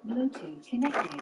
Bluetooth connected.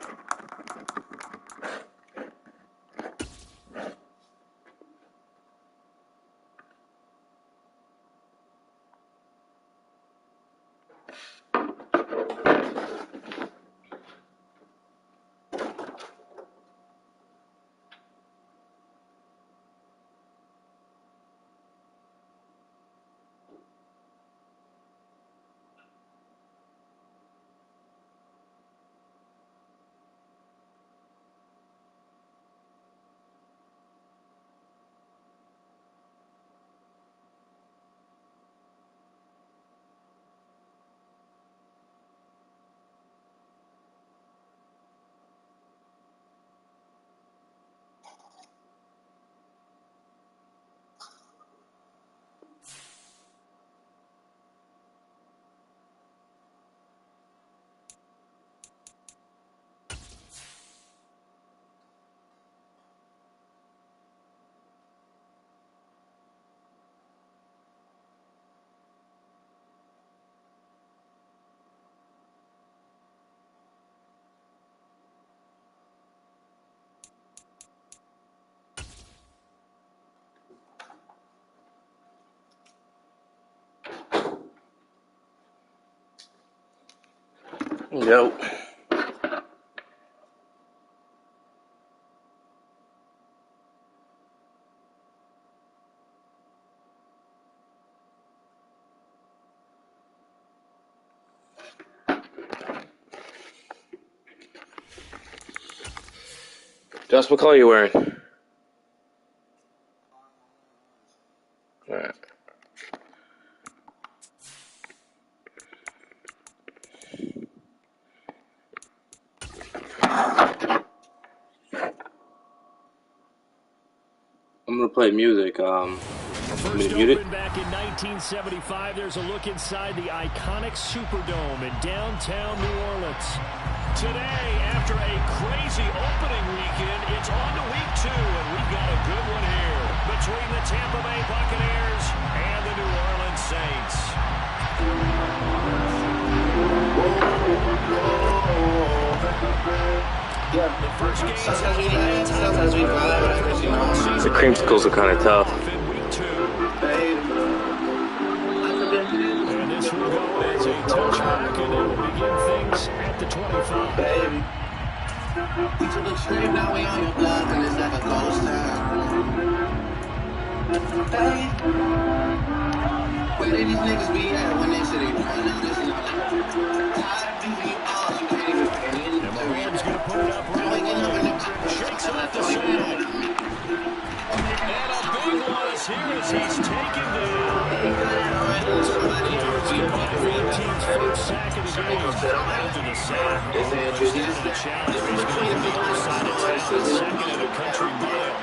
Yo. Josh, what color are you wearing? Alright. I'm gonna play music. First opened back in 1975, there's a look inside the iconic Superdome in downtown New Orleans. Today, after a crazy opening weekend, it's on to week 2, and we've got a good one here between the Tampa Bay Buccaneers and the New Orleans Saints. The first game sometimes we vibe. The creamsicles are kind of tough. And this will go as a touchback, and it will begin things at the 25. Baby, we took a trip, now we on your block, and it's like a ghost town. Hey, where did these niggas be at when they say they run out this line? Tired of being all, you can't even pay me. And Mahomes going to put it up right now. Shakes off the side. And a big one is here as he's taken down. Team's first sack of the game. After the sack, Mahomes into the challenge. He's going to be outside attack the second in a country mile.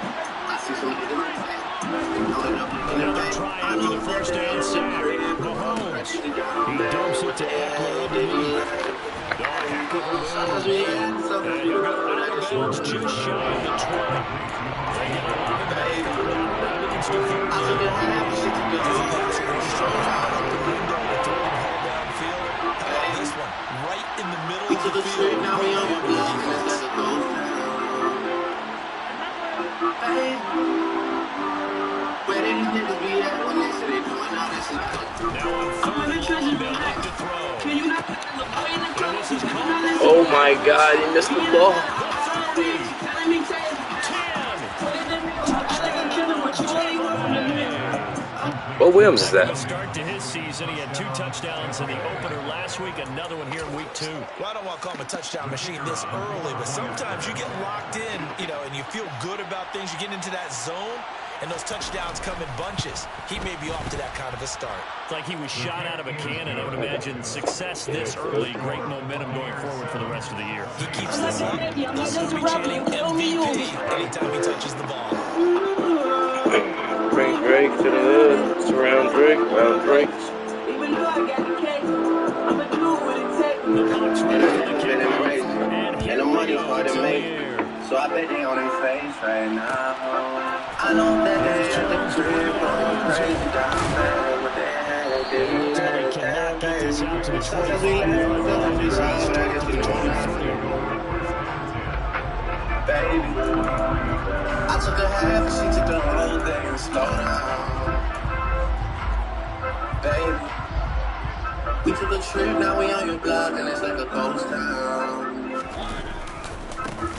Another try after the first down sack. Mahomes, he dumps it to Eckler underneath. And he'll go out of bounds just shy of the 20. They get it on the day. Against the third This one, right in the middle of the field. Now we on your block, and it's like a ghost town. Where did these niggas be at when they say they doing all this stuff? Now on third and long, they'll look to throw. And this is called. Oh my God, he missed the ball. What Williams is that? Start to his season. He had 2 touchdowns in the opener last week, another one here in week 2. Well, I don't want to call him a touchdown machine this early, but sometimes you get locked in, and you feel good about things. You get into that zone, and those touchdowns come in bunches. He may be off to that kind of a start. It's like he was shot out of a cannon. I would imagine success this early, great momentum going forward for the rest of the year. He keeps this up. This will be chanting MVP anytime he touches the ball. Bring Drake to the hood. Surround Drake. Round Drake. Even though I got the cake, I'ma do what it takes. The Bucks ready for the Been kickoff. embraced, and the money's hard to make. Here. So I bet they on their face right now. I know that they have the crib on crazy down there with their head. Cannot get this out to the 25-yard line as he starts the 23. Baby, I took a half, she took the whole thing and slowed down. Baby, we took a trip, now we on your block and it's like a ghost town.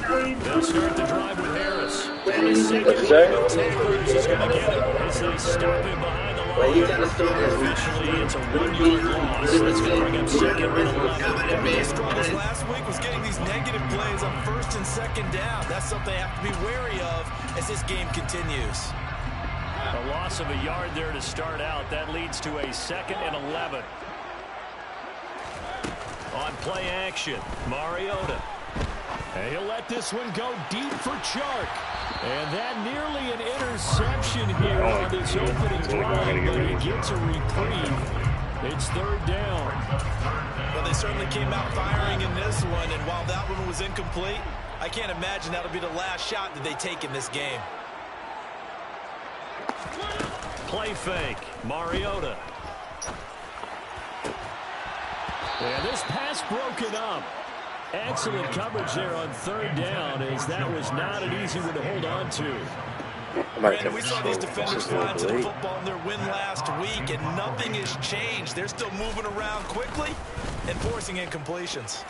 They'll start the drive with Harris. And the second of Taylor's is going to get it as they stop him behind the line. Officially, it's a 1-yard loss. That's going to bring up second and 11. One of the struggles last week was getting these negative plays on first and second down. That's something they have to be wary of as this game continues. A loss of a yard there to start out. That leads to a 2nd and 11. On play action, Mariota. And he'll let this one go deep for Chark. And that nearly an interception here on this opening drive, but he gets a reprieve. It's 3rd down. Well, they certainly came out firing in this one, and while that one was incomplete, I can't imagine that'll be the last shot that they take in this game. Play fake, Mariota. And this pass broken up. Excellent coverage there on 3rd down, as that was not an easy one to hold on to. Brandon, we saw these defenders flying to the football in their win last week, and nothing has changed. They're still moving around quickly and forcing incompletions.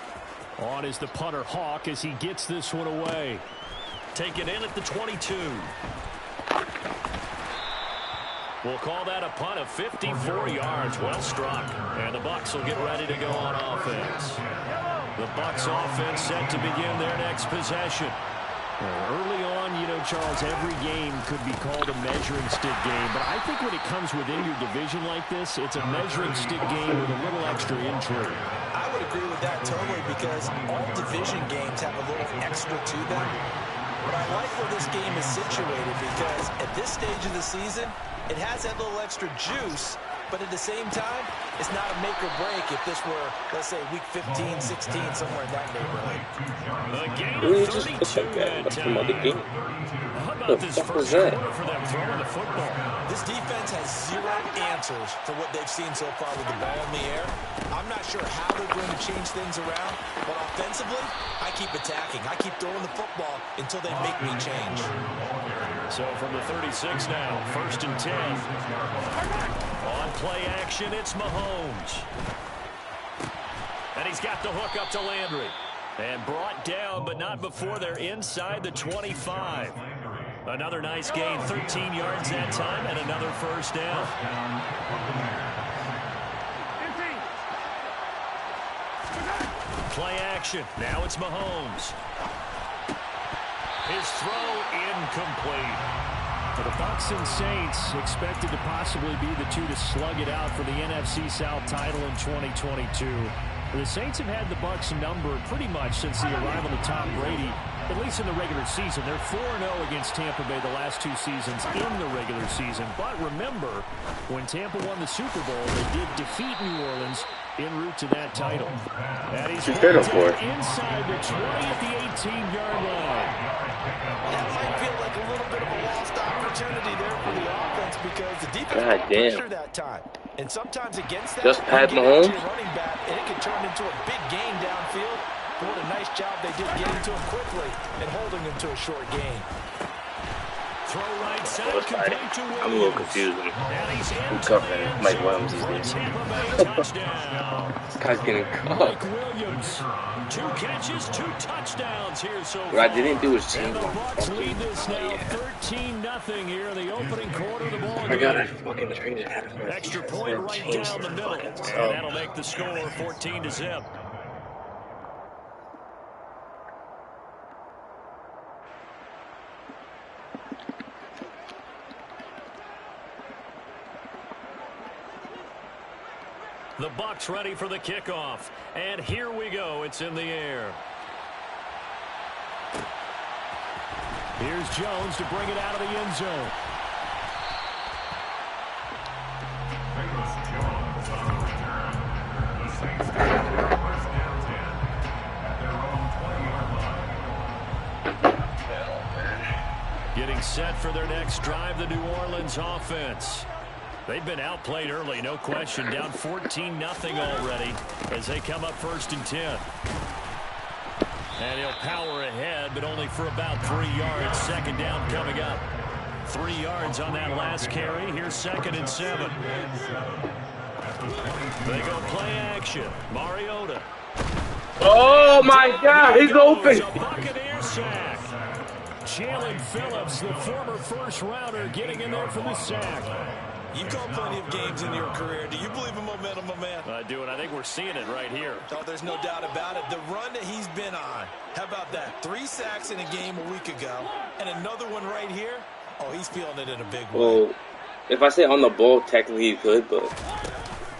On is the punter Hawk as he gets this one away. Take it in at the 22. We'll call that a punt of 54 yards. Well struck. And the Bucs will get ready to go on offense. The Bucs offense set to begin their next possession. Early on, you know, Charles, every game could be called a measuring stick game. But I think when it comes within your division like this, it's a measuring stick game with a little extra intrigue. I would agree with that totally, because all division games have a little extra to them. But I like where this game is situated, because at this stage of the season, it has that little extra juice, but at the same time, it's not a make or break if this were, let's say, week 15, 16, somewhere in that neighborhood. A gain of 32 that time. How about this first quarter for them throwing the football? This defense has zero answers for what they've seen so far with the ball in the air. I'm not sure how they're going to change things around, but offensively, I keep attacking. I keep throwing the football until they make me change. So from the 36 now, 1st and 10. On play action, it's Mahomes. And he's got the hook up to Landry. And brought down, but not before they're inside the 25. Another nice gain, 13 yards that time, and another 1st down. Play action. Now it's Mahomes. His throw incomplete. For the Bucs and Saints, expected to possibly be the two to slug it out for the NFC South title in 2022. The Saints have had the Bucs number pretty much since the arrival of Tom Brady, at least in the regular season. They're 4-0 against Tampa Bay the last 2 seasons in the regular season. But remember, when Tampa won the Super Bowl, they did defeat New Orleans en route to that title. And he's inside the 20 at the 18-yard line. That might feel like a little bit of a lost opportunity there for the offense, because the defense got pressure that time. And sometimes against that, just Pat Mahomes, running back, and it can turn into a big gain downfield. But what a nice job they did getting to him quickly and holding him to a short gain. Throw right side, complete to Williams. I'm a little confused. Who covering Mike Williams these days? This guy's getting caught. Mike Williams, 2 catches, 2 touchdowns here so far. What I didn't do was change the my Bucs lead this now 13-0 here in the opening quarter of the ball game. I gotta fucking trade it. Extra point right down the middle, and that'll make the score 14-0. The Bucs ready for the kickoff. And here we go. It's in the air. Here's Jones to bring it out of the end zone. Getting set for their next drive, the New Orleans offense. They've been outplayed early, no question. Down 14-0 already as they come up 1st and 10. And he'll power ahead, but only for about 3 yards. 2nd down coming up. 3 yards on that last carry. Here's 2nd and 7. They go play action. Mariota. Oh my God, he's open. Buccaneer sack. Jalen Phillips, the former first-rounder, getting in there for the sack. You've called plenty of games in your career. Do you believe in momentum, my man? I do, and I think we're seeing it right here. Oh, there's no doubt about it. The run that he's been on. How about that? 3 sacks in a game a week ago, and another one right here. Oh, he's feeling it in a big way. Well, if I say on the ball, technically he could, but...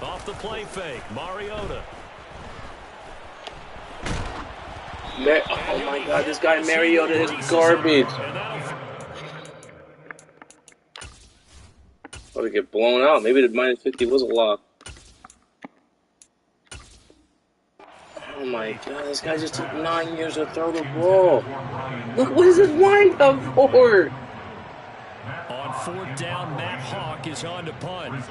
Off the play fake, Mariota. Oh my God, this guy Mariota is garbage. About to get blown out. Maybe the minus 50 was a lot. Oh my God, this guy just took 9 years to throw the ball. Look, what is this wind up for? On 4th down, Matt Hawk is on to punt.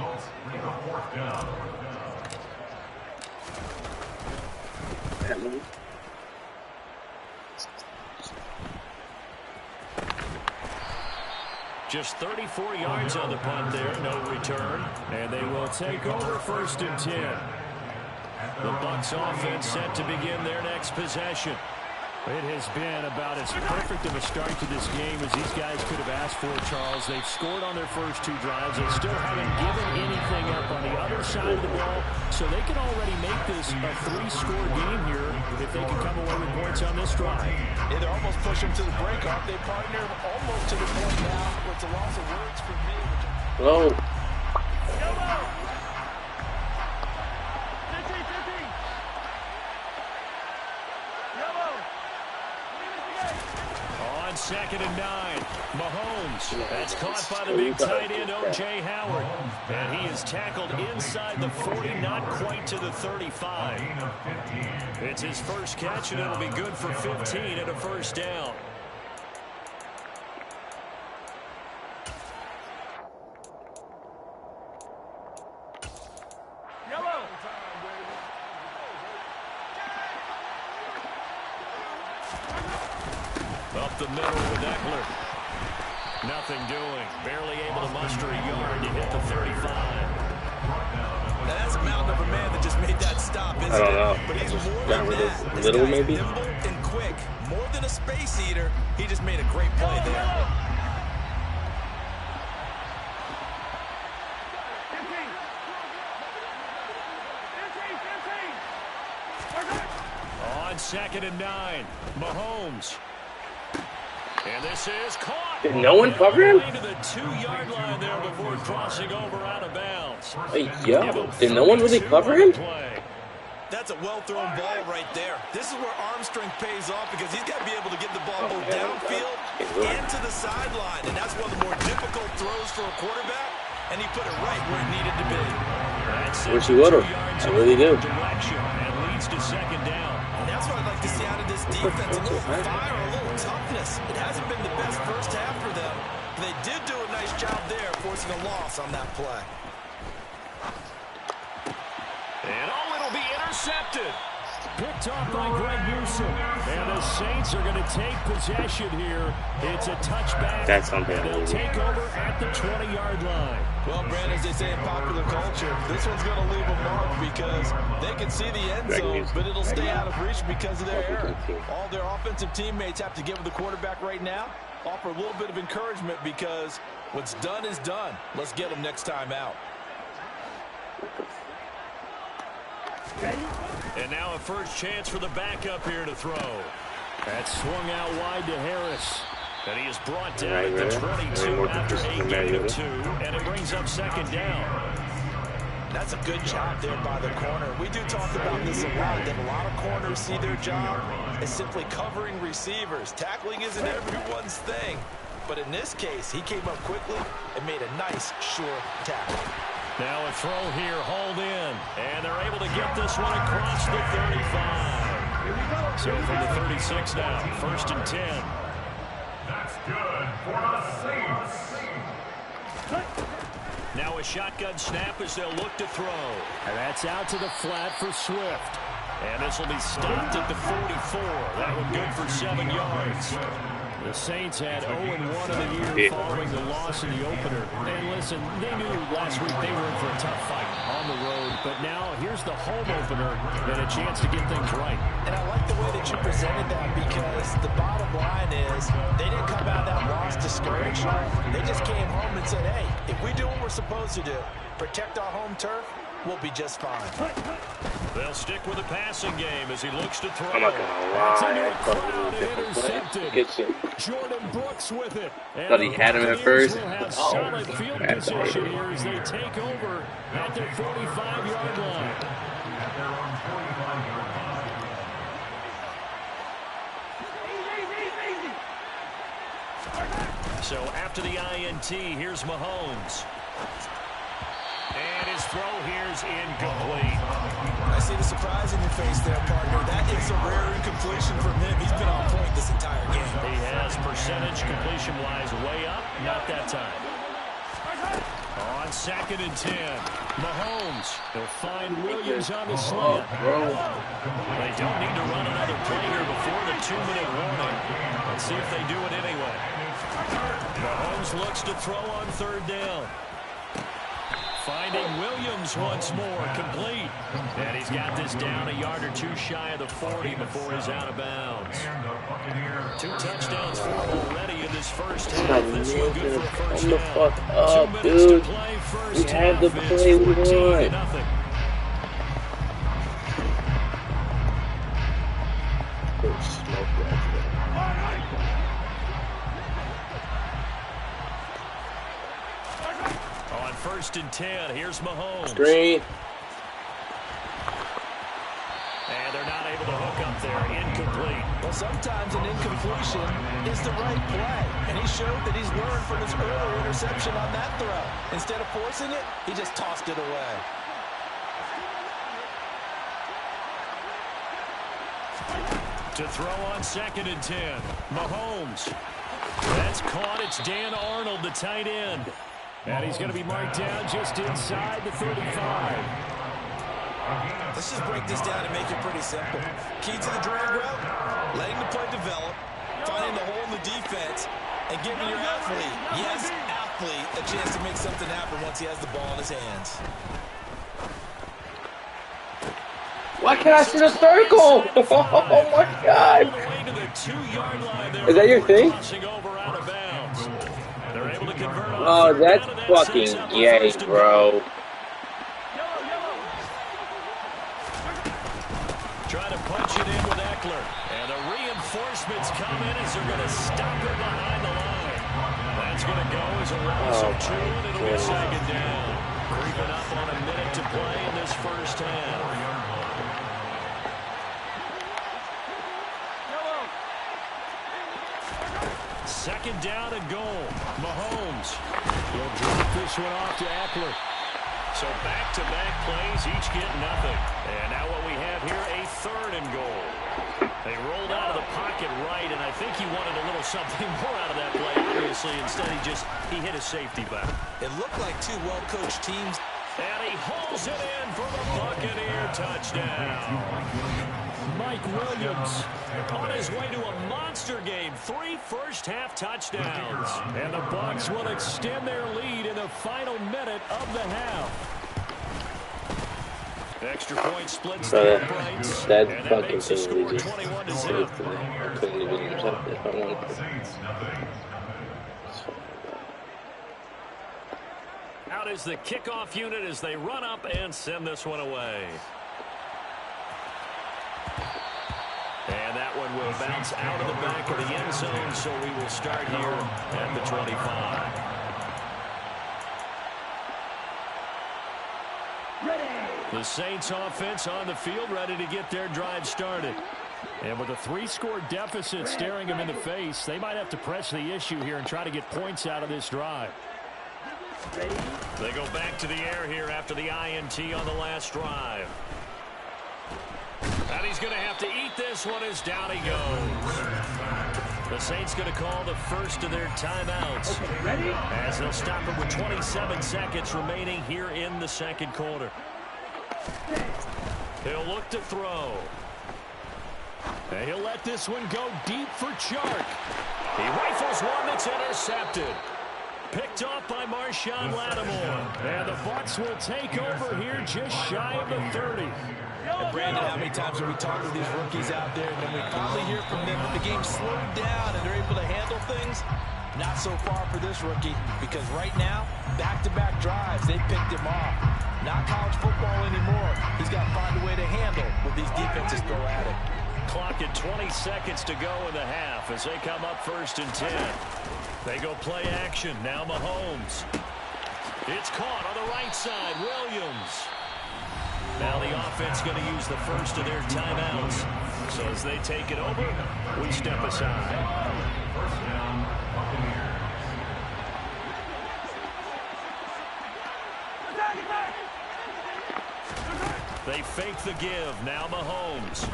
Just 34 yards on the punt there, no return. And they will take over 1st and 10. The Bucs offense set to begin their next possession. It has been about as perfect of a start to this game as these guys could have asked for, Charles. They've scored on their first 2 drives. They still haven't given anything up on the other side of the ball, so they can already make this a 3-score game here if they can come away with points on this drive. Yeah, they're almost pushing to the breakoff. They partner almost to the point now with the loss of words for me. Hello. On 2nd and 9, Mahomes. That's caught by the big tight end, O.J. Howard. And he is tackled inside the 40, not quite to the 35. It's his first catch, and it'll be good for 15 and a 1st down. Up the middle with Eckler. Nothing doing. Barely able to muster a yard to hit the 35. Now that's a mountain of a man that just made that stop, isn't it? I don't know. But he's Just more got than rid that. of This little, guy's maybe? nimble and quick. More than a space eater. He just made a great play there. On 2nd and 9, Mahomes. And this is caught. Did no one cover him? To the 2-yard line there before crossing over out of bounds. Hey, yo, did no one really cover him? That's a well-thrown ball right there. This is where arm strength pays off because he's got to be able to get the ball both downfield and to the sideline. And that's one of the more difficult throws for a quarterback. And he put it right where it needed to be. Wish he would have. I really do. Direction and leads to 2nd down. And that's what I'd like to see out of this defense. A little fire, a little toughness. It hasn't been the best first half for them. They did do a nice job there, forcing a loss on that play. And it'll be intercepted. Picked off by Greg Newsom. And the Saints are going to take possession here. It's a touchback. That's something. And they'll take over at the 20-yard line. Well, Brand, as they say in popular culture, this one's going to leave a mark because they can see the end zone, but it'll stay out of reach because of their error. All their offensive teammates have to give the quarterback right now, offer a little bit of encouragement because what's done is done. Let's get them next time out. And now a first chance for the backup here to throw. That's swung out wide to Harris. And he is brought down at the 22 after a gain of 2. And it brings up 2nd down. That's a good job there by the corner. We do talk about this a lot, that a lot of corners see their job as simply covering receivers. Tackling isn't everyone's thing. But in this case, he came up quickly and made a nice, short tackle. Now a throw here, hauled in. And they're able to get this one across the 35. So from the 36 now, 1st and 10. That's good for the Saints. Now a shotgun snap as they'll look to throw. And that's out to the flat for Swift. And this will be stopped at the 44. That one good for 7 yards. The Saints had 0-1 of the year following the loss in the opener. And listen, they knew last week they were in for a tough fight on the road. But now here's the home opener and a chance to get things right. And I like the way that you presented that, because the bottom line is they didn't come out of that loss discouraged. They just came home and said, hey, if we do what we're supposed to do, protect our home turf, we'll be just fine. They'll stick with the passing game as he looks to throw. I'm not gonna lie, I thought he was Intercepted. Good shit. Jordan Brooks with it. Thought he had him at first. Will have Oh, solid field position here as they take over at their 45-yard line. So after the INT, here's Mahomes. And his throw here's incomplete. I see the surprise in your face there, partner. That is a rare incompletion from him. He's been on point this entire game. He has percentage completion-wise way up. Not that time. On 2nd and 10, Mahomes. He'll find Williams on the slant. They don't need to run another play here before the 2-minute warning. Let's see if they do it anyway. Mahomes looks to throw on 3rd down. Finding Williams once more, complete. And he's got this down a yard or two shy of the 40 before he's out of bounds. 2 touchdowns for him already in this first half. This one good for a first down. Fuck up, 2 minutes dude. to play first We have the half. play It's we 14-0. want. Smoke that. On 1st and 10, here's Mahomes. Screen. And they're not able to hook up there. Incomplete. Well, sometimes an incompletion is the right play. And he showed that he's learned from his earlier interception on that throw. Instead of forcing it, he just tossed it away. To throw on 2nd and 10, Mahomes. That's caught. It's Dan Arnold, the tight end. And he's going to be marked down just inside the 35. Let's just break this down and make it pretty simple. Key to the drag route, letting the play develop, finding the hole in the defense, and giving your athlete, yes, athlete, a chance to make something happen once he has the ball in his hands. Why can't I see the circle? Oh my god. Is that your thing? Oh, that's fucking gay, bro. Try to punch it in with Eckler. And the reinforcements come in as they're going to stop it behind the line. That's going to go as a loss of 2, and it'll be 2nd down. Creeping up on a minute to play in this first half. 2nd down and goal. Mahomes will drop this one off to Eckler. So back-to-back plays, each get nothing. And now what we have here, a 3rd and goal. They rolled out of the pocket right, and I think he wanted a little something more out of that play, obviously. Instead, he hit his safety back. It looked like 2 well-coached teams. And he hauls it in for the Buccaneer touchdown. Mike Williams on his way to a monster game. 3 first-half touchdowns. And the Bucs will extend their lead in the final minute of the half. Extra point splits the uprights. That and fucking that makes the thing score was just 21-0. I couldn't even intercept it if I wanted to. Out is the kickoff unit as they run up and send this one away. And that one will bounce out of the back of the end zone, so we will start here at the 25. The Saints offense on the field, ready to get their drive started. And with a 3-score deficit staring them in the face, they might have to press the issue here and try to get points out of this drive. They go back to the air here after the INT on the last drive. And he's going to have to eat this one as down he goes. The Saints going to call the first of their timeouts. Okay, ready? As they'll stop it with 27 seconds remaining here in the second quarter. He'll look to throw. And he'll let this one go deep for Chark. He rifles one that's intercepted. Picked off by Marshawn Lattimore. And the Bucs will take over here just shy of the 30. And Brandon, how many times have we talked to these rookies out there, and then we finally hear from them when the game's slowed down and they're able to handle things? Not so far for this rookie, because right now, back-to-back drives, they picked him off. Not college football anymore. He's got to find a way to handle what these defenses throw at him. Clock at 20 seconds to go in the half as they come up 1st and 10. They go play action. Now Mahomes. It's caught on the right side. Williams. Now the offense going to use the first of their timeouts. So as they take it over, we step aside. They fake the give. Now Mahomes.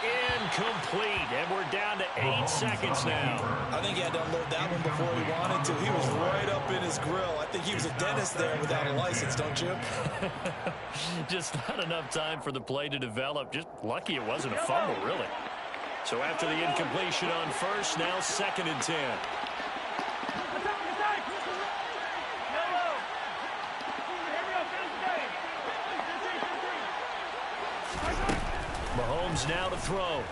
Incomplete, and we're down to 8 seconds now. I think he had to unload that one before he wanted to. He was right up in his grill. I think he was a dentist there without a license, don't you? Just not enough time for the play to develop. Just lucky it wasn't a fumble, really. So after the incompletion on first, now 2nd and 10. Mahomes now to throw.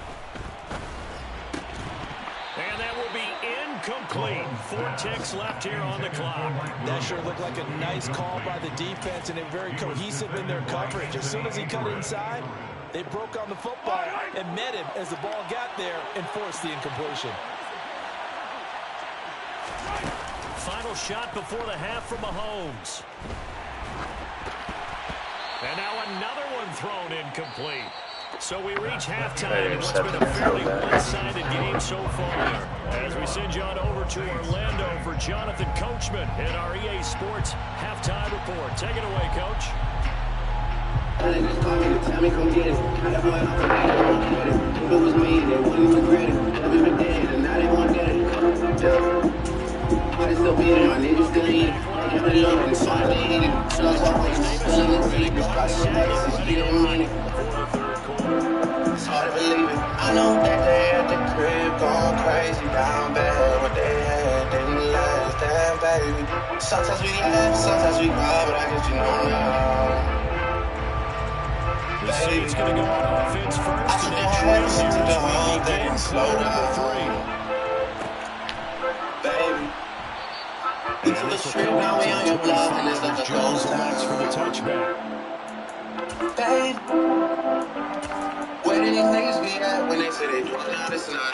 And that will be incomplete. 4 ticks left here on the clock. That sure looked like a nice call by the defense, and they're very cohesive in their coverage. As soon as he cut inside, they broke on the football and met him as the ball got there and forced the incompletion. Final shot before the half from Mahomes. And now another one thrown incomplete. So we reach halftime in what's been a fairly one-sided game so far. As we send you on over to Orlando for Jonathan Coachman in our EA Sports halftime report. Take it away, Coach. They just call me to tell me come get it. Kind of boy off the night, they won't get it. If it was me, they wouldn't even credit. Never been dead, and now they won't get it. But it's still beating, my niggas still eating. Never love it, so I need it. So I talk like it's still in the deep. It's probably some places you didn't mean it. It's hard to believe it. I know that they at the crib going crazy down bad. What they had didn't last, damn baby. Sometimes we laugh, sometimes we cry, but I guess you know now. The Saints going to go on offense first. I should have had to the whole thing slow down. Baby. We took a trip, now we on your block, and it's like a ghost town. For the touchback. Babe, where did these niggas be at when they say they do it? Now this and that.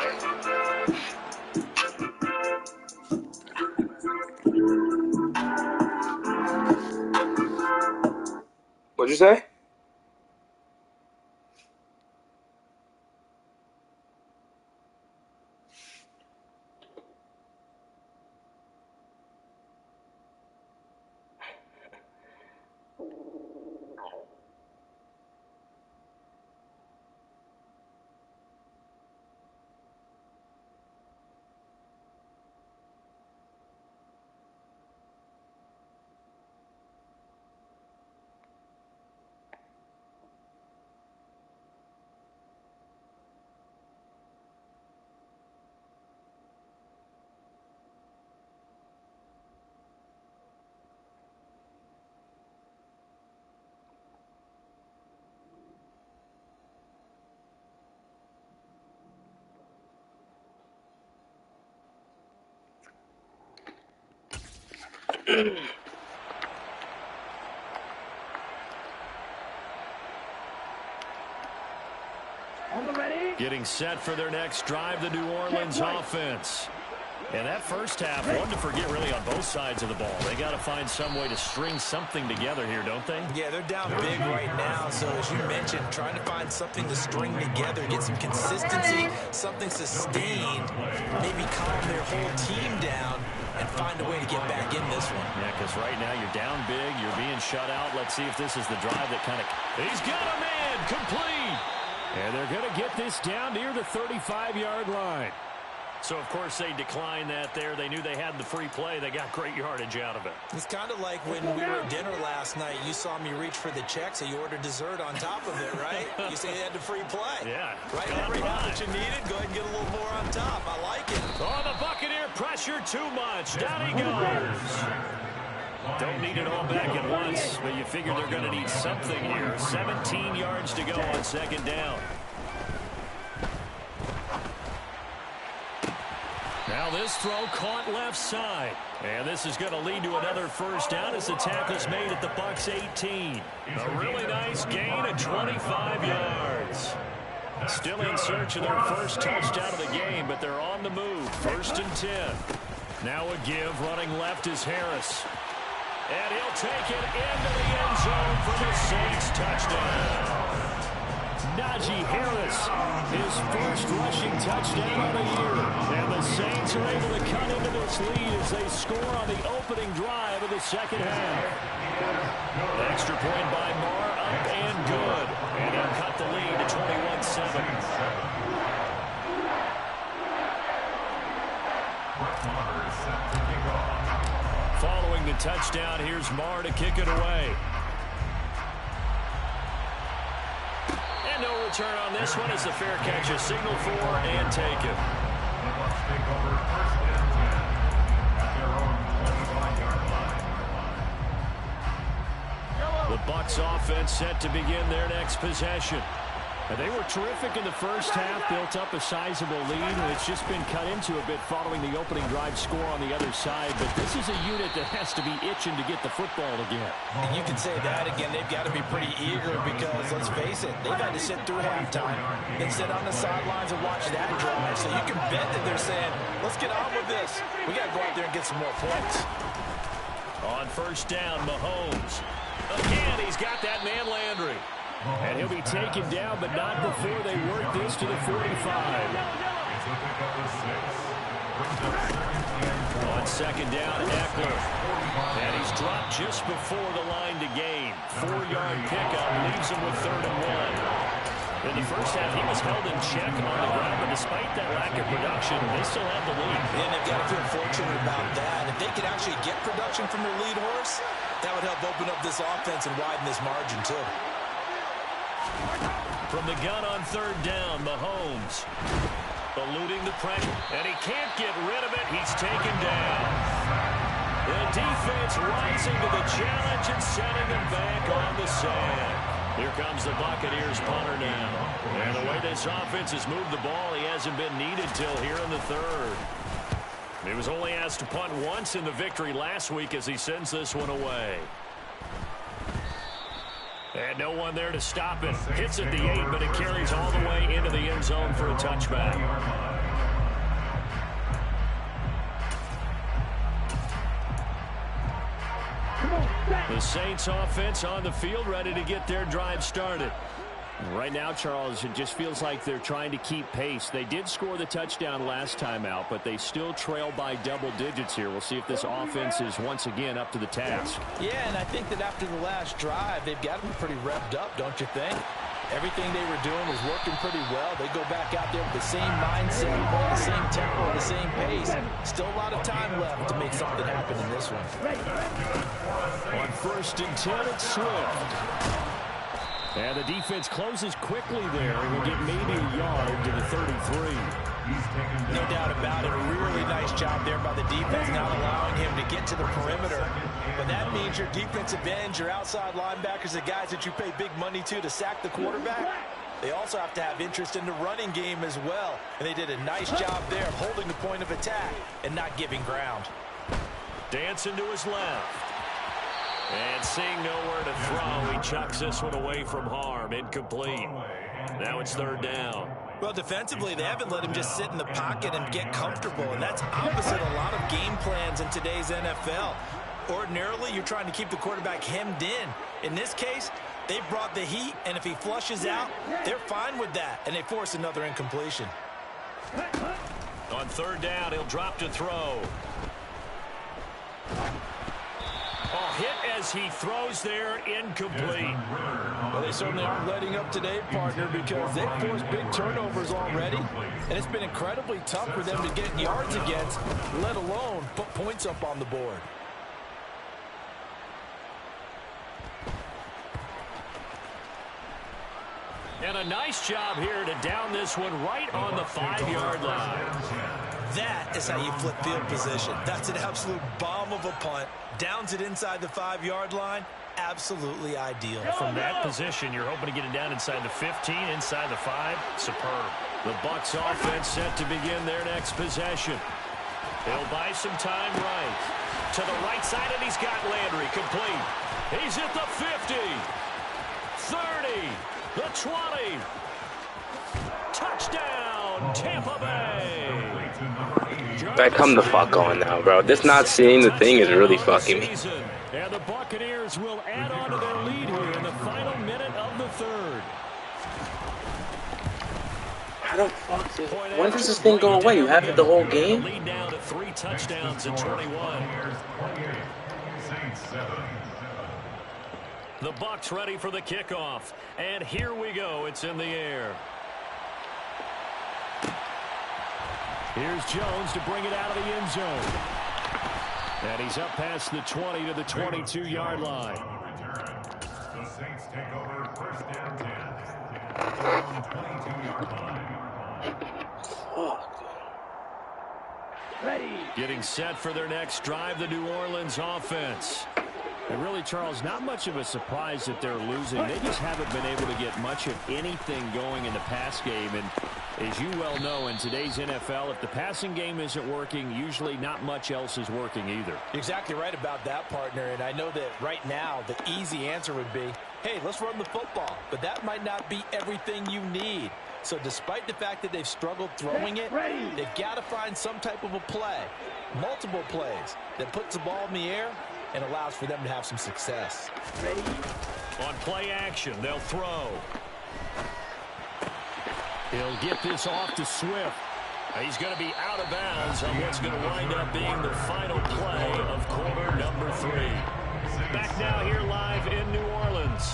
What'd you say? Getting set for their next drive, the New Orleans offense. And that first half, one to forget really on both sides of the ball. They got to find some way to string something together here, don't they? Yeah, they're down big right now. So as you mentioned, trying to find something to string together, get some consistency, something sustained, maybe calm their whole team down and find a way to get back in this one. Yeah, because right now you're down big, you're being shut out. Let's see if this is the drive that kind of... He's got a man, complete. And they're going to get this down near the 35-yard line. So, of course, they declined that there. They knew they had the free play. They got great yardage out of it. It's kind of like when we were at dinner last night. You saw me reach for the check, so you ordered dessert on top of it, right? You say you had the free play. Yeah. Right, every half that you needed, go ahead and get a little more on top. I like it. Oh, the Buccaneer pressure too much. Down he goes. Don't need it all back at once, but you figure they're going to need something here. 17 yards to go on second down. Now this throw caught left side. And this is going to lead to another first down as the tackle's made at the Bucks 18. A really nice gain of 25 yards. Still in search of their first touchdown of the game, but they're on the move. 1st and 10. Now a give. Running left is Harris. And he'll take it into the end zone for the Saints touchdown. Najee Harris, his first rushing touchdown of the year. And the Saints are able to cut into this lead as they score on the opening drive of the second half. Extra point by Marr, up and good. And they'll cut the lead to 21-7. Following the touchdown, here's Marr to kick it away. And no return on this one as the fair catch is signaled for and taken. The Bucks offense set to begin their next possession. They were terrific in the first half, built up a sizable lead. It's just been cut into a bit following the opening drive score on the other side. But this is a unit that has to be itching to get the football again. And you can say that again. They've got to be pretty eager because, let's face it, they've had to sit through halftime, then sit on the sidelines and watch that drive. So you can bet that they're saying, let's get on with this. We got to go out there and get some more points. On first down, Mahomes. Again, he's got that man Landry. And he'll be taken down, but not before they work this to the 45. On second down, Eckler. And he's dropped just before the line to gain. 4-yard pickup leaves him with 3rd and 1. In the first half, he was held in check on the ground, but despite that lack of production, they still have the lead. And they've got to feel fortunate about that. If they could actually get production from their lead horse, that would help open up this offense and widen this margin, too. From the gun on 3rd down, Mahomes eluding the pressure, and he can't get rid of it. He's taken down. The defense rising to the challenge and sending him back on the sand. Here comes the Buccaneers punter now. And the way this offense has moved the ball, he hasn't been needed till here in the 3rd. He was only asked to punt once in the victory last week as he sends this one away. And no one there to stop it. Hits at the 8, but it carries all the way into the end zone for a touchback. The Saints offense on the field, ready to get their drive started. Right now, Charles, it just feels like they're trying to keep pace. They did score the touchdown last time out, but they still trail by double digits here. We'll see if this offense is once again up to the task. Yeah, and I think that after the last drive, they've got to be pretty revved up, don't you think? Everything they were doing was working pretty well. They go back out there with the same mindset, the same tempo, the same pace. Still a lot of time left to make something happen in this one. On 1st and 10, it's Swift. And the defense closes quickly there and will get maybe a yard to the 33. No doubt about it. A really nice job there by the defense, not allowing him to get to the perimeter. But that means your defensive ends, your outside linebackers, the guys that you pay big money to sack the quarterback, they also have to have interest in the running game as well. And they did a nice job there of holding the point of attack and not giving ground. Dancing to his left. And seeing nowhere to throw, he chucks this one away from harm. Incomplete. Now it's 3rd down. Well, defensively, they haven't let him just sit in the pocket and get comfortable, and that's opposite a lot of game plans in today's NFL. Ordinarily, you're trying to keep the quarterback hemmed in. In this case, they brought the heat, and if he flushes out, they're fine with that, and they force another incompletion. On 3rd down, he'll drop to throw. Oh, hit as he throws there, incomplete. Well, they certainly aren't letting up today, partner, because they've forced big turnovers already, and it's been incredibly tough for them to get yards against, let alone put points up on the board. And a nice job here to down this one right on the 5-yard line. That is how you flip field position. That's an absolute bomb of a punt. Downs it inside the 5-yard line. Absolutely ideal. From that position, you're hoping to get it down inside the 15, inside the 5. Superb. The Bucs offense set to begin their next possession. They'll buy some time right. To the right side, and he's got Landry complete. He's at the 50. 30. The 20. Touchdown, Tampa Bay. Man, come the fuck on now, bro. This not seeing the thing is really fucking me. And the Buccaneers will add on to their lead here in the final minute of the third. How the fuck is, when does this thing go away? You have it the whole game? Lead down to 3 touchdowns in 21. The Bucs ready for the kickoff. And here we go. It's in the air. Here's Jones to bring it out of the end zone. And he's up past the 20 to the 22-yard line. The Saints take over first down 10. On 22-yard line. Ready. Getting set for their next drive, the New Orleans offense. And really, Charles, not much of a surprise that they're losing. They just haven't been able to get much of anything going in the pass game. And as you well know, in today's NFL, if the passing game isn't working, usually not much else is working either. You're exactly right about that, partner. And I know that right now the easy answer would be, hey, let's run the football. But that might not be everything you need. So despite the fact that they've struggled throwing it, they've got to find some type of a play, multiple plays, that puts the ball in the air and allows for them to have some success. Ready. On play action, they'll throw. He'll get this off to Swift. He's going to be out of bounds on what's going to wind up being the final play of quarter number 3. Back now here live in New Orleans.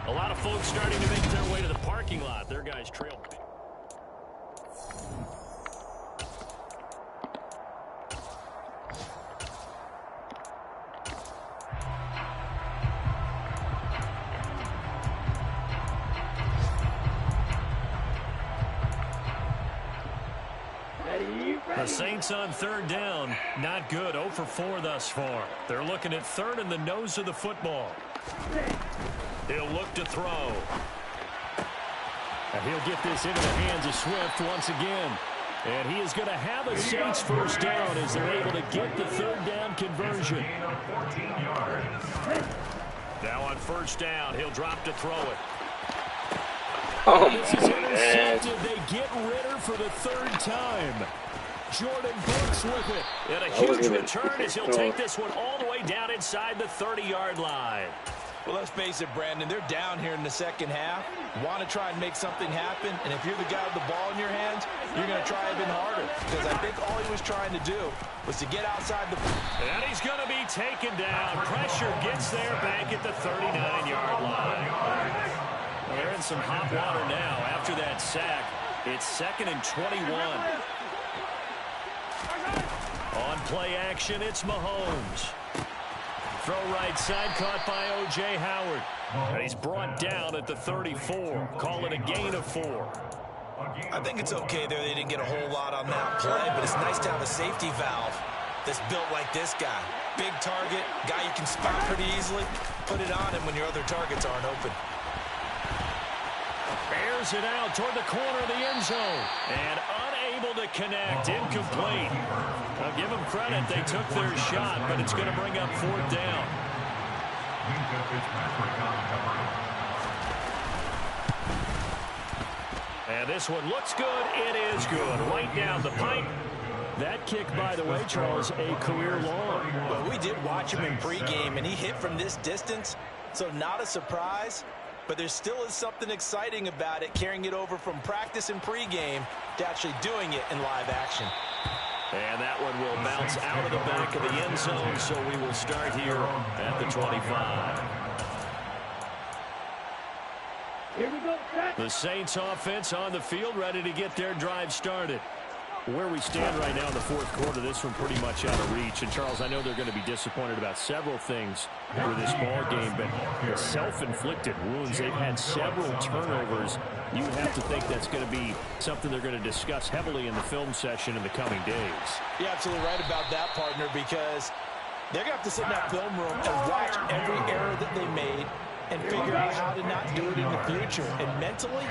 A lot of folks starting to make their way to the parking lot. Their guys trail. The Saints on third down. Not good. 0 for 4 thus far. They're looking at third in the nose of the football. He'll look to throw. And he'll get this into the hands of Swift once again. And he is going to have a Saints first down as they're able to get the third down conversion. Now on first down, he'll drop to throw it. Oh, this is intercepted. They get Ritter for the third time. Jordan Brooks with it. And a huge return as he'll take this one all the way down inside the 30-yard line. Well, let's face it, Brandon, they're down here in the second half. Want to try and make something happen, and if you're the guy with the ball in your hands, you're going to try even harder. Because I think all he was trying to do was to get outside the... And he's going to be taken down. Pressure gets there back at the 39-yard line. Well, they're in some hot water now after that sack. It's 2nd and 21. On play action, it's Mahomes. Throw right side, caught by O.J. Howard. And he's brought down at the 34. Call it a gain of 4. I think it's okay there. They didn't get a whole lot on that play, but it's nice to have a safety valve that's built like this guy. Big target, guy you can spot pretty easily. Put it on him when your other targets aren't open. Bears it out toward the corner of the end zone. And unable to connect. Incomplete. I'll give them credit. They took their shot, but it's going to bring up 4th down. And this one looks good. It is good. Right down the pipe. That kick, by the way, Charles, a career long. Well, we did watch him in pregame, and he hit from this distance, so not a surprise. But there still is something exciting about it, carrying it over from practice and pregame to actually doing it in live action. And that one will bounce out of the back of the end zone, so we will start here at the 25. Here we go, the Saints offense on the field, ready to get their drive started. Where we stand right now in the fourth quarter, this one pretty much out of reach. And, Charles, I know they're going to be disappointed about several things with this ball game, but the self-inflicted wounds, they've had several turnovers. You have to think that's going to be something they're going to discuss heavily in the film session in the coming days. You're absolutely right about that, partner, because they're going to have to sit in that film room and watch every error that they made and figure out how to not do it in the future. And mentally,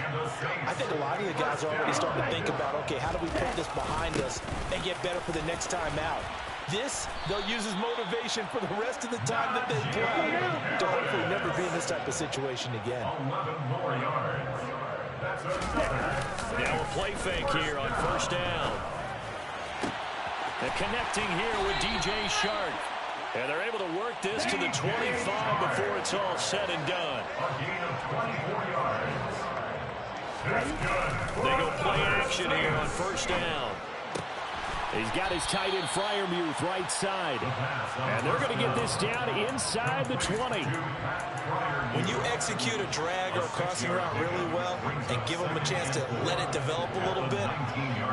I think a lot of the guys are already starting to think about, okay, how do we put this behind us and get better for the next time out? This, they'll use as motivation for the rest of the time that they play to hopefully never be in this type of situation again. 11 more yards. That's another. Now a play fake here on first down. And connecting here with DJ Shark. And they're able to work this to the 25 before it's all said and done. A gain of 24 yards. That's good. They go play action here on first down. He's got his tight end Freiermuth right side. And they're going to get this down inside the 20. When you execute a drag or a crossing route really well and give them a chance to let it develop a little bit,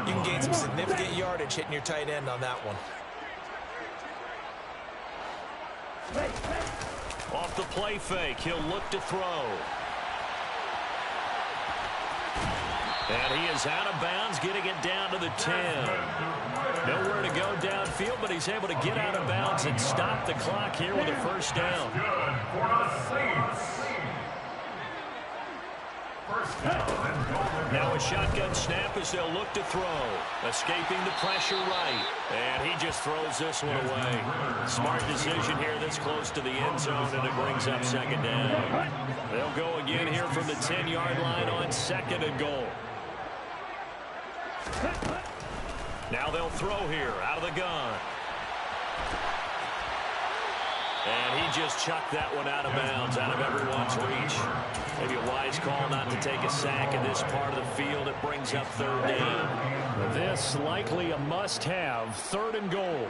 you can gain some significant yardage hitting your tight end on that one. Off the play fake, he'll look to throw. And he is out of bounds, getting it down to the 10. Nowhere to go downfield, but he's able to get out of bounds and stop the clock here with a first down. Good for the Saints. First down and goal. Now a shotgun snap as they'll look to throw. Escaping the pressure right. And he just throws this one away. Smart decision here this close to the end zone, and it brings up second down. They'll go again here from the 10-yard line on second and goal. Now they'll throw here out of the gun. And he just chucked that one out of bounds, out of everyone's reach. Maybe a wise call not to take a sack in this part of the field. It brings up third down. This likely a must-have, third and goal.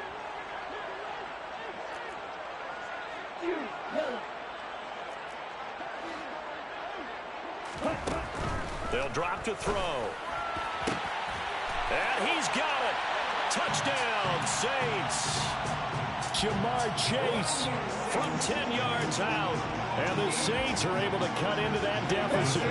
They'll drop to throw. And he's got it. Touchdown, Saints. Jamar Chase from 10 yards out. And the Saints are able to cut into that deficit.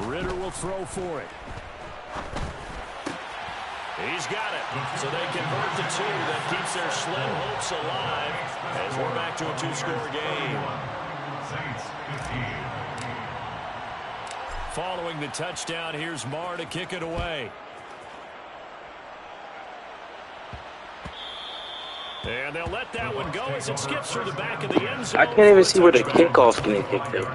Ritter will throw for it. He's got it. So they convert the two. That keeps their slim hopes alive as we're back to a two-score game. Saints 15. Following the touchdown, here's Marr to kick it away. And they'll let that one go as it skips through the back of the end zone. I can't even see where the kickoff's getting kicked in.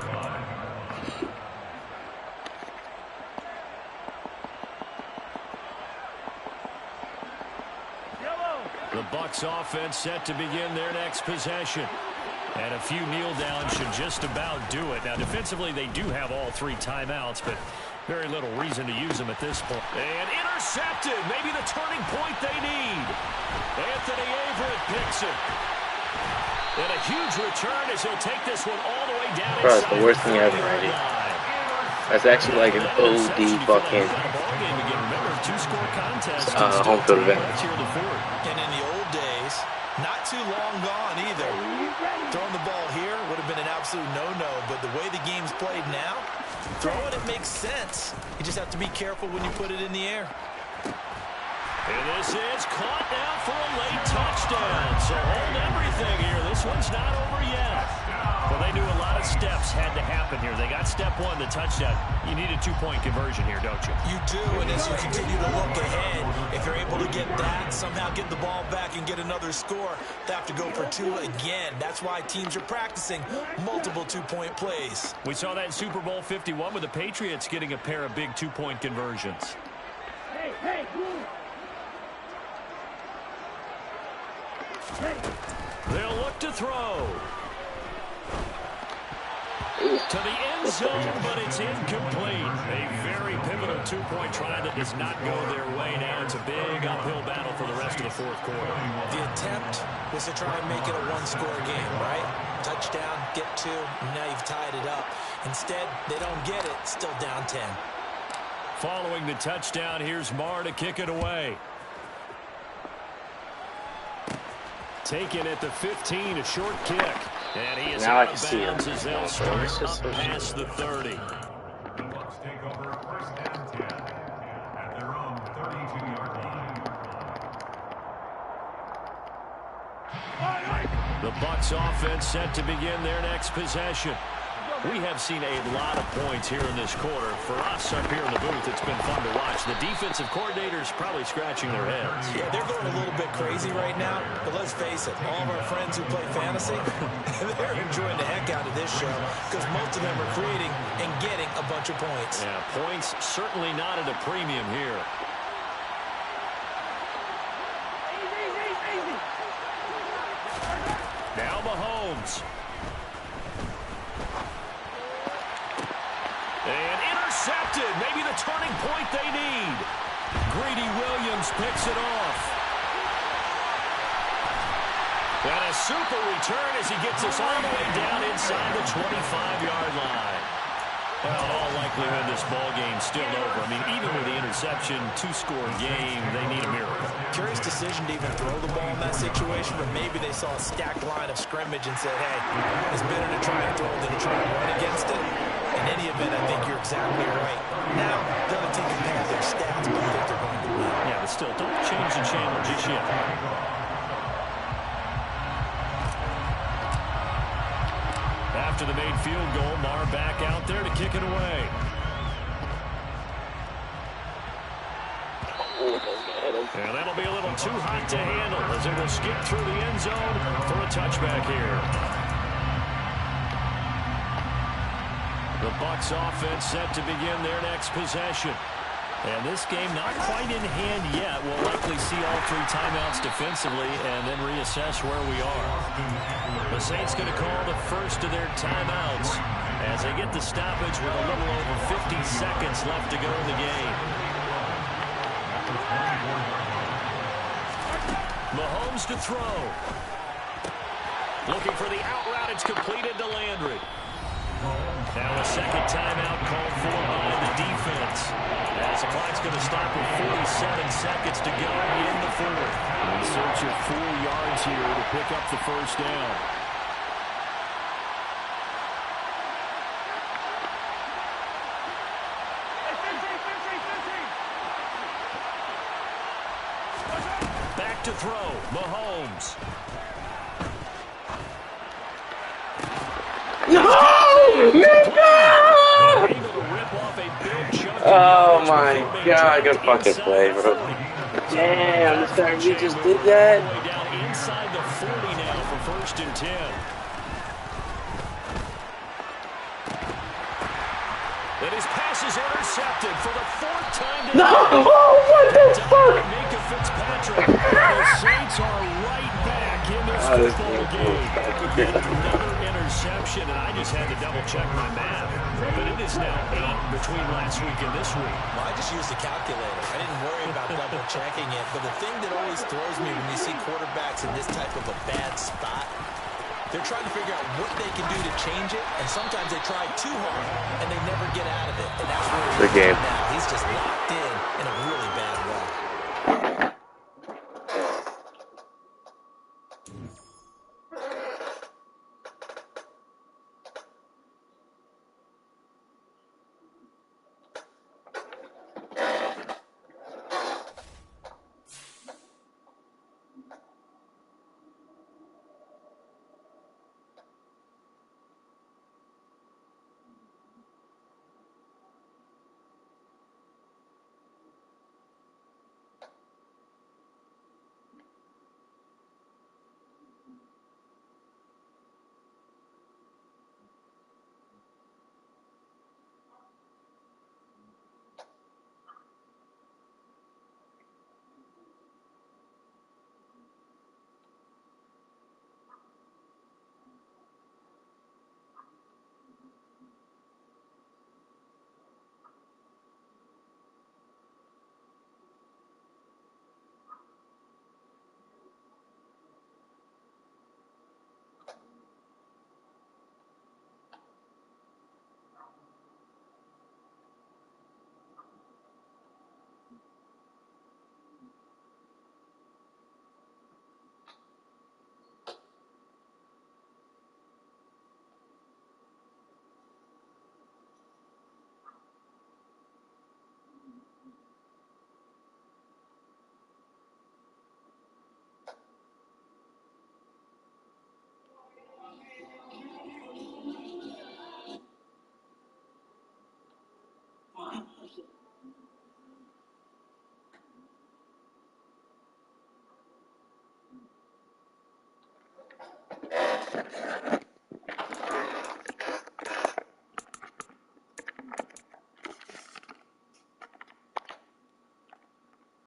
The Bucks offense set to begin their next possession. And a few kneel downs should just about do it. Now, defensively, they do have all three timeouts, but very little reason to use them at this point. And intercepted. Maybe the turning point they need. Anthony Averett picks it. And a huge return as he'll take this one all the way down. Bro, it's the worst thing ever, right? That's actually like an OD fucking home field advantage. And in the old days, not too long gone either. Throwing the ball here would have been an absolute no-no, but the way the game's played now, throwing it makes sense. You just have to be careful when you put it in the air. And this is caught now for a late touchdown. So hold everything here. This one's not over yet. Well, they knew a lot of steps had to happen here. They got step one, the touchdown. You need a two-point conversion here, don't you? You do, and as you continue to look ahead, if you're able to get that, somehow get the ball back and get another score, they have to go for two again. That's why teams are practicing multiple two-point plays. We saw that in Super Bowl 51 with the Patriots getting a pair of big two-point conversions. Hey, They'll look to throw. To the end zone, but it's incomplete. A very pivotal two-point try that does not go their way. Now it's a big uphill battle for the rest of the fourth quarter. The attempt was to try and make it a one-score game, right? Touchdown, get two, now you've tied it up. Instead, they don't get it, still down 10. Following the touchdown, here's Marr to kick it away. Taken at the 15, a short kick. And he is now out of bounds as they'll start up past the 30. The Bucks take over first and 10 at their own 32-yard line. The Bucks offense set to begin their next possession. We have seen a lot of points here in this quarter. For us up here in the booth, it's been fun to watch. The defensive coordinators probably scratching their heads. Yeah, they're going a little bit crazy right now, but let's face it, all of our friends who play fantasy, they're enjoying the heck out of this show because most of them are creating and getting a bunch of points. Yeah, points certainly not at a premium here. Now Mahomes. And intercepted. Maybe the turning point they need. Greedy Williams picks it off. And a super return as he gets us all the way down inside the 25-yard line. Well, in all likelihood, this ball game's still over. I mean, even with the interception, two-score game, they need a miracle. Curious decision to even throw the ball in that situation, but maybe they saw a stacked line of scrimmage and said, hey, it's better to try and throw than to try and run against it. In any event, I think you're exactly right. Now, the other team can have their stats, but I think they're going to win. Yeah, but still, don't change the channel just yet. After the made field goal, Marr back out there to kick it away. And that'll be a little too hot to handle as it will skip through the end zone for a touchback here. The Bucks offense set to begin their next possession. And this game not quite in hand yet. We'll likely see all three timeouts defensively and then reassess where we are. The Saints going to call the first of their timeouts as they get the stoppage with a little over 50 seconds left to go in the game. Mahomes to throw. Looking for the out route. It's completed to Landry. Now a second timeout called for by the defense. As the clock's going to stop with 47 seconds to go in the fourth. In search of 4 yards here to pick up the first down. Back to throw. Mahomes. No! Oh my god, good fucking play, bro. Damn, this guy, we just did that. Inside the 40 now for first and 10. And his pass is intercepted for the 4th time today. No! Oh, what the fuck? Mika Fitzpatrick. The Saints are right back in this football game. Another interception, and I just had to double-check my math. But it is now 8 between last week and this week. Well, I just used a calculator. I didn't worry about double-checking it. But the thing that always throws me when you see quarterbacks in this type of a bad spot, they're trying to figure out what they can do to change it, and sometimes they try too hard, and they never get out of it. And that's where the game.